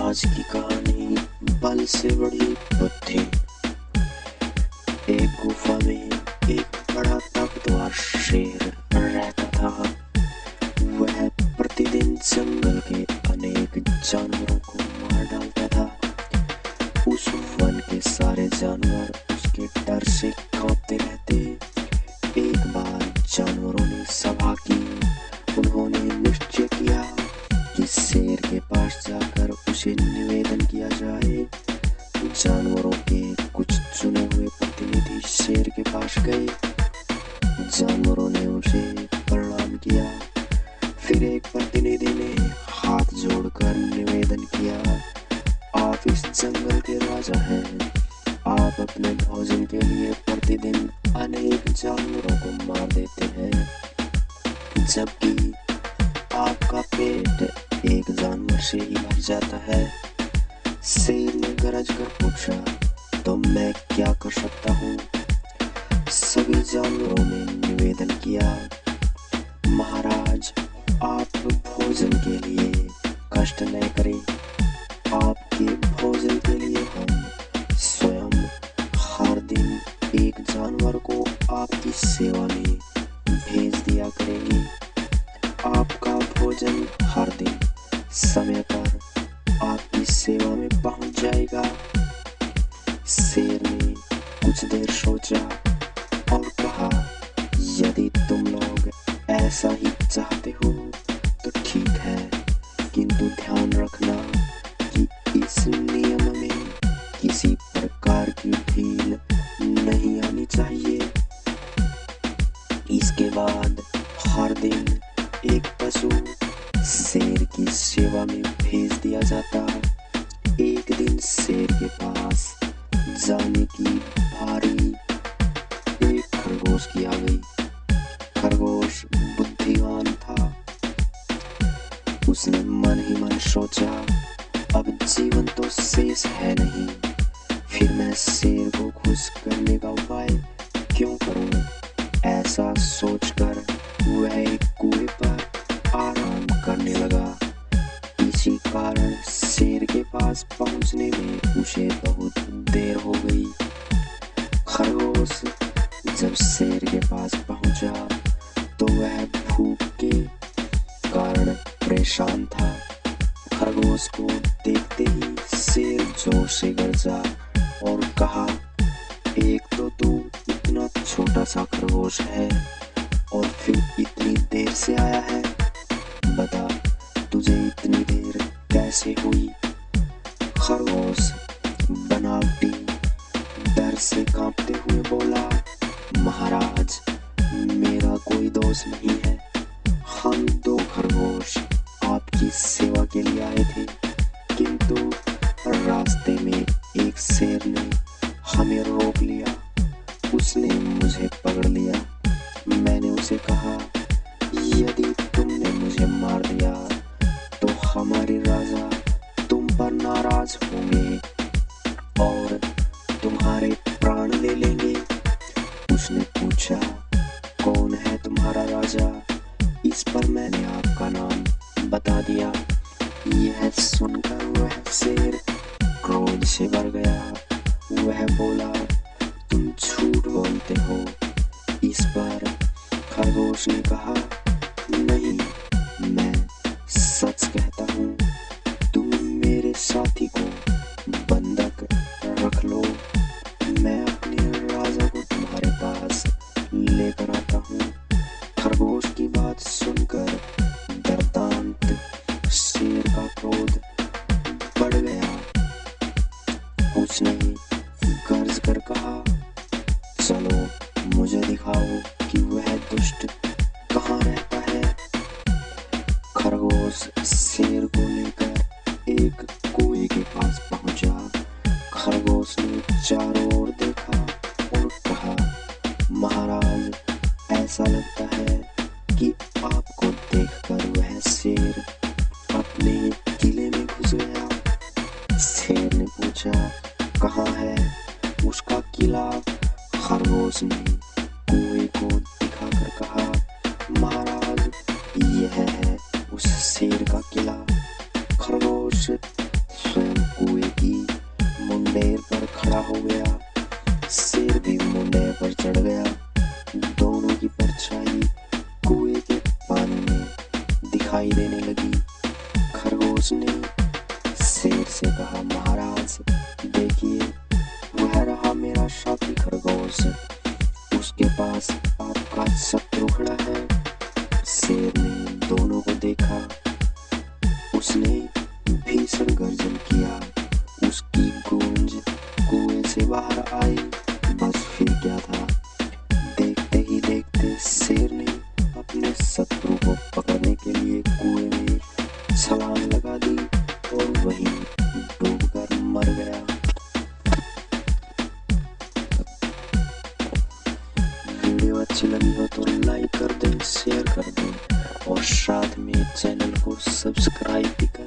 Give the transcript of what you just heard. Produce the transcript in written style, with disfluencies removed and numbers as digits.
आज की कहानी बल से बड़ी बुद्धि। एक गुफा में एक बड़ा ताकतवर शेर रहता था। वह प्रतिदिन जंगल के अनेक जानवरों को मार डालता था। उस वन के सारे जानवर उसके डर से कांपते रहते। एक बार जानवरों ने सभा की। उन्होंने निश्चय किया कि शेर के पास जाकर उसे निवेदन किया जाए। जानवरों के कुछ चुने हुए प्रतिनिधि शेर के पास गए। जानवरों ने उसे प्रणाम किया। फिर एक प्रतिनिधि ने हाथ जोड़कर निवेदन किया, आप इस जंगल के राजा हैं। आप अपने भोजन के लिए प्रतिदिन अनेक जानवरों को मार देते हैं, जबकि आपका पेट एक जानवर से ही भर जाता है। शेर ने गरज कर पूछा, तो मैं क्या कर सकता हूँ? सभी जानवरों ने निवेदन किया, महाराज आप भोजन के लिए कष्ट न करें। आपके भोजन के लिए हम स्वयं हर दिन एक जानवर को आपकी सेवा में भेज दिया करेंगे। आपका भोजन हर दिन समय पर आपकी सेवा में पहुंच जाएगा। शेर ने कुछ देर सोचा और कहा, यदि तुम लोग ऐसा ही चाहते हो तो ठीक है, किंतु ध्यान रखना कि इस नियम में किसी प्रकार की ढील नहीं आनी चाहिए। इसके बाद हर दिन एक पशु शेर की सेवा में भेज दिया जाता। एक दिन शेर के पास जाने की बारी एक खरगोश की आ गई। खरगोश बुद्धिमान था। उसने मन ही मन सोचा, अब जीवन तो शेष है नहीं, फिर मैं शेर को खुश करने का उपाय क्यों करूं? ऐसा सोचकर वह एक कुएं पर आराम करने लगा। इसी कारण शेर के पास पहुंचने में उसे बहुत देर हो गई। खरगोश जब शेर के पास पहुंचा तो वह भूख के कारण परेशान था। खरगोश को देखते ही शेर जोर से गरजा और कहा, एक तो तू इतना छोटा सा खरगोश है और फिर इतनी देर से आया है। बता तुझे इतनी देर कैसे हुई? खरगोश बनावटी डर से कांपते हुए बोला, महाराज मेरा कोई दोष नहीं है। हम दो खरगोश आपकी सेवा के लिए आए थे, किंतु रास्ते में एक शेर ने हमें रोक लिया। उसने मुझे पकड़ लिया। मैंने उसे कहा, यदि तुमने मुझे मार दिया तो हमारे राजा तुम पर नाराज होंगे और तुम्हारे प्राण ले लेंगे। उसने पूछा, कौन है तुम्हारा राजा? इस पर मैंने आपका नाम बता दिया। यह सुनकर वह शेर क्रोध से भर गया। वह बोला, तुम झूठ बोलते हो। इस पर खरगोश ने कहा, नहीं मैं सच कहता हूँ। तुम मेरे साथी को बंधक रख लो, मैं अपने राजा को तुम्हारे पास लेकर आता हूँ। खरगोश की बात सुनकर दर्दांत शेर का क्रोध बढ़ गया। उसने गर्ज कर कहा, चलो मुझे दिखाओ कि वह दुष्ट कहाँ रहता है। खरगोश शेर को लेकर एक कुएं के पास पहुंचा। खरगोश ने चारों ओर देखा और कहा, महाराज ऐसा लगता है कि आपको देखकर वह शेर अपने किले में घुस गया। शेर ने पूछा, कहाँ है उसका किला? खरगोश ने कुएं को दिखाकर कहा, महाराज यह है उस शेर का किला। खरगोश स्वयं उसने शेर से कहा, महाराज देखिए, वह रहा मेरा साथी खरगोश, उसके पास आपका शत्रु खड़ा है। शेर ने दोनों को देखा, उसने भीषण गर्जन किया, उसकी गूंज कुएं से बाहर आई। बस फिर क्या था, देखते ही देखते शेर ने अपने शत्रु को पकड़ने के लिए कुएं में छलांग लगा दी और वहीं डूबकर मर गया। वीडियो अच्छी लगी हो तो लाइक कर दें, शेयर कर दें और साथ में चैनल को सब्सक्राइब भी करें।